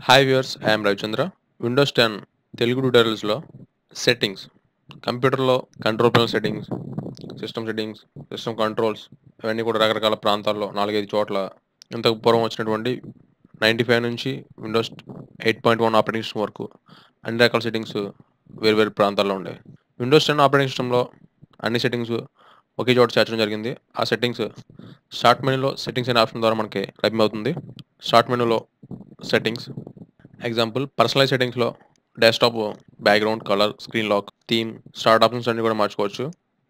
Hi viewers, I'm Ravichandra. Windows 10 Telugu ట్యూటోరియల్స్లో settings, కంప్యూటర్లో control panel settings, system controls, ఇవన్నీ కూడా రకరకాల ప్రాంతాల్లో 4-5 చోట్ల ఇంతకు పూర్వం వచ్చినటువంటి 95 నుంచి విండోస్ 8.1 ఆపరేటింగ్ సిస్టమ్ వరకు అన్ని రకాల సెట్టింగ్స్ వేరు ప్రాంతాల్లో ఉండేవి. విండోస్ 10 ఆపరేటింగ్ సిస్టంలో అన్ని సెట్టింగ్స్ ఒకే చోట చేర్చడం జరిగింది. ఆ సెట్టింగ్స్ స్టార్ట్ మెనూలో సెట్టింగ్స్ అనే ఆప్షన్ ద్వారా మనకి లభ్యమవుతుంది. స్టార్ట్ మెనూలో సెట్టింగ్స్, ఎగ్జాంపుల్ పర్సనలైజ్ సెట్టింగ్స్లో desktop background, colour, screen lock, theme, start options అన్ని కూడా మార్చుకోవచ్చు.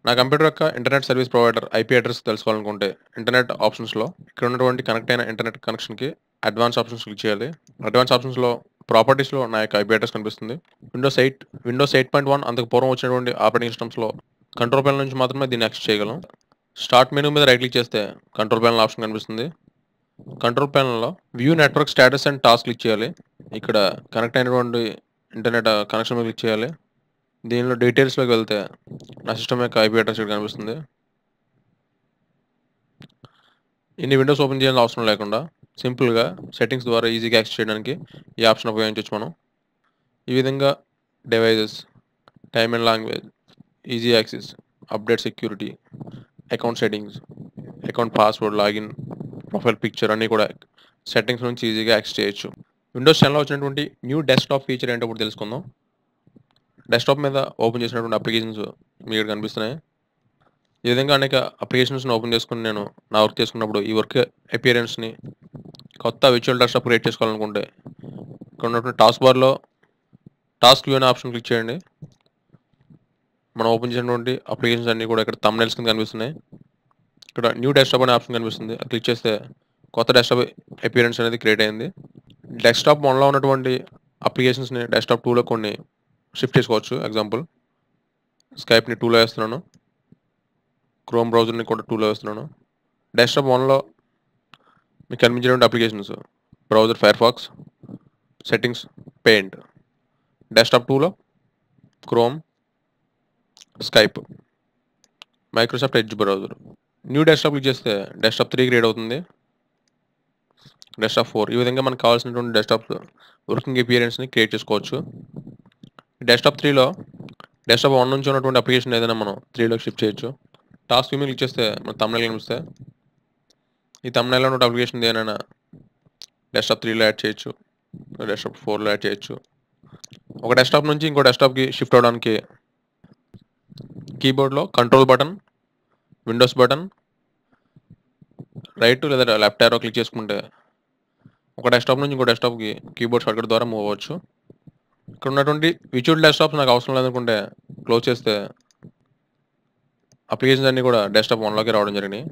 నా కంప్యూటర్ యొక్క internet service provider IP address తెలుసుకోవాలనుకుంటే ఇంటర్నెట్ ఆప్షన్స్లో ఇక్కడ ఉన్నటువంటి కనెక్ట్ అయిన ఇంటర్నెట్ కనెక్షన్కి అడ్వాన్స్ ఆప్షన్స్ క్లిక్ చేయాలి. అడ్వాన్స్ ఆప్షన్స్లో ప్రాపర్టీస్లో నా యొక్క ఐపీ అడ్రస్ కనిపిస్తుంది. విండోస్ 8.1 అంతకు పూర్వం వచ్చినటువంటి ఆపరేటింగ్ సిస్టమ్స్లో కంట్రోల్ ప్యానల్ నుంచి మాత్రమే దీన్ని యాక్సెస్ చేయగలం. స్టార్ట్ మెనూ మీద రైట్ క్లిక్ చేస్తే కంట్రోల్ ప్యానల్ ఆప్షన్ కనిపిస్తుంది. కంట్రోల్ ప్యానల్లో view network status and task click చేయాలి. ఇక్కడ కనెక్ట్ అయినటువంటి ఇంటర్నెట్ కనెక్షన్ మీద క్లిక్ చేయాలి. దీనిలో డీటెయిల్స్లోకి వెళ్తే నా సిస్టమ్ యొక్క ఐపీ అడ్రస్ ఇక్కడ కనిపిస్తుంది. ఇన్ని విండోస్ ఓపెన్ చేయాల్సిన అవసరం లేకుండా సింపుల్గా సెట్టింగ్స్ ద్వారా ఈజీగా యాక్సెస్ చేయడానికి ఈ ఆప్షన్ ఉపయోగించవచ్చు మనం. ఈ విధంగా devices, time and language, easy access, update security, account settings, account password, login, profile picture అన్నీ కూడా సెట్టింగ్స్ నుంచి ఈజీగా యాక్సెస్ చేయొచ్చు. విండోస్ 10లో వచ్చినటువంటి న్యూ డెస్క్టాప్ ఫీచర్ ఏంటో ఇప్పుడు తెలుసుకుందాం. డెస్క్టాప్ మీద ఓపెన్ చేసినటువంటి అప్లికేషన్స్ మీకు ఇక్కడ కనిపిస్తున్నాయి. ఈ విధంగా అనేక అప్లికేషన్స్ని ఓపెన్ చేసుకుని నేను నా వర్క్ చేసుకున్నప్పుడు ఈ వర్క్ అపియరెన్స్ని కొత్త విజువల్ డెస్క్టాప్ క్రియేట్ చేసుకోవాలనుకుంటే ఇక్కడ ఉన్నటువంటి టాస్క్ బార్లో టాస్క్ వ్యూ అనే ఆప్షన్ క్లిక్ చేయండి. మనం ఓపెన్ చేసినటువంటి అప్లికేషన్స్ అన్నీ కూడా ఇక్కడ థంబ్నెయిల్స్ కింద కనిపిస్తున్నాయి. ఇక్కడ న్యూ డెస్క్టాప్ అనే ఆప్షన్ కనిపిస్తుంది. అది క్లిక్ చేస్తే కొత్త డెస్క్టాప్ అపియరెన్స్ అనేది క్రియేట్ అయింది. డెస్క్టాప్ 1లో ఉన్నటువంటి అప్లికేషన్స్ని డెస్క్టాప్ 2లో కొన్ని షిఫ్ట్ చేసుకోవచ్చు. ఎగ్జాంపుల్ స్కైప్ని 2లో వేస్తున్నాను, క్రోమ్ బ్రౌజర్ని కూడా 2లో వేస్తున్నాను. డెస్క్టాప్ 1లో మీకు కనిపించినటువంటి applications browser Firefox, settings, paint. Desktop 2లో Chrome, Skype, Microsoft Edge browser. New desktop click చేస్తే డెస్క్టాప్ 3 క్రియేట్ అవుతుంది, డెస్క్టాప్ 4. ఈ విధంగా మనకు కావాల్సినటువంటి డెస్క్టాప్ వర్కింగ్ అపియరెన్స్ని క్రియేట్ చేసుకోవచ్చు. డెస్క్టాప్ 3లో డెస్క్టాప్ 1 నుంచి ఉన్నటువంటి అప్లికేషన్ ఏదైనా మనం 3లోకి షిఫ్ట్ చేయొచ్చు. టాస్క్ వ్యూ క్లిక్ చేస్తే మన థంబ్నెయిల్ కనిపిస్తాయి. ఈ థంబ్నెయిల్లో ఉన్న అప్లికేషన్ ఏదైనా డెస్క్టాప్ 3లో యాడ్ చేయొచ్చు, డెస్క్టాప్ 4లో యాడ్ చేయొచ్చు. ఒక డెస్క్టాప్ నుంచి ఇంకో డెస్క్టాప్కి షిఫ్ట్ అవ్వడానికి కీబోర్డ్లో control button, Windows button, right లేదా లెఫ్ట్ యారో క్లిక్ చేసుకుంటే ఒక డెస్క్టాప్ నుంచి ఇంకో డెస్క్టాప్కి కీబోర్డ్ షార్ట్కట్ ద్వారా మూవ్ అవ్వచ్చు. ఇక్కడ ఉన్నటువంటి విజువల్ డెస్క్టాప్స్ నాకు అవసరం లేదనుకుంటే క్లోజ్ చేస్తే అప్లికేషన్స్ అన్నీ కూడా డెస్క్టాప్ 1లోకి రావడం జరిగినాయి.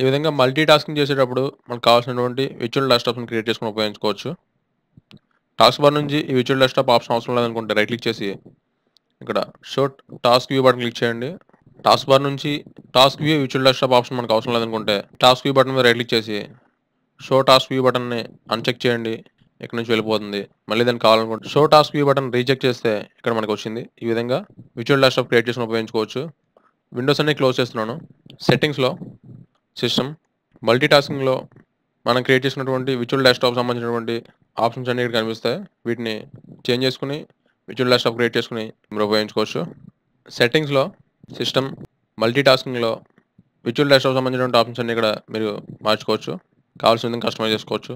ఈ విధంగా మల్టీ టాస్కింగ్ చేసేటప్పుడు మనకు కావాల్సినటువంటి విజువల్ డెస్క్టాప్స్ని క్రియేట్ చేసుకుని ఉపయోగించుకోవచ్చు. టాస్క్ బార్ నుంచి ఈ విజువల్ డెస్క్టాప్ ఆప్షన్ అవసరం లేదనుకుంటే రైట్ క్లిక్ చేసి ఇక్కడ show task view button click చేయండి. టాస్క్ బార్ నుంచి task view visual desktop option మనకు అవసరం లేదనుకుంటే టాస్క్ వ్యూ బటన్ మీద రైట్ క్లిక్ చేసి షో టాస్క్ వ్యూ బటన్ని అన్చెక్ చేయండి. ఇక్కడ నుంచి వెళ్ళిపోతుంది. మళ్ళీ దాన్ని కావాలనుకుంటే show task view button recheck చేస్తే ఇక్కడ మనకు వచ్చింది. ఈ విధంగా విజువల్ డెస్క్టాప్ క్రియేట్ చేసుకుని ఉపయోగించుకోవచ్చు. విండోస్ అన్ని క్లోజ్ చేస్తున్నాను. సెట్టింగ్స్లో సిస్టమ్ మల్టీ టాస్కింగ్లో మనం క్రియేట్ చేసినటువంటి విజువల్ డెస్క్టాప్ సంబంధించినటువంటి ఆప్షన్స్ అన్ని ఇక్కడ కనిపిస్తాయి. వీటిని చేంజ్ చేసుకుని విజువల్ డెస్క్టాప్ క్రియేట్ చేసుకుని మీరు ఉపయోగించుకోవచ్చు. సెట్టింగ్స్లో సిస్టమ్ మల్టీ టాస్కింగ్లో విజువల్ డెస్క్టాప్ సంబంధించినటువంటి ఆప్షన్స్ అన్ని ఇక్కడ మీరు మార్చుకోవచ్చు. కావాల్సిన విధంగా కస్టమైజ్ చేసుకోవచ్చు.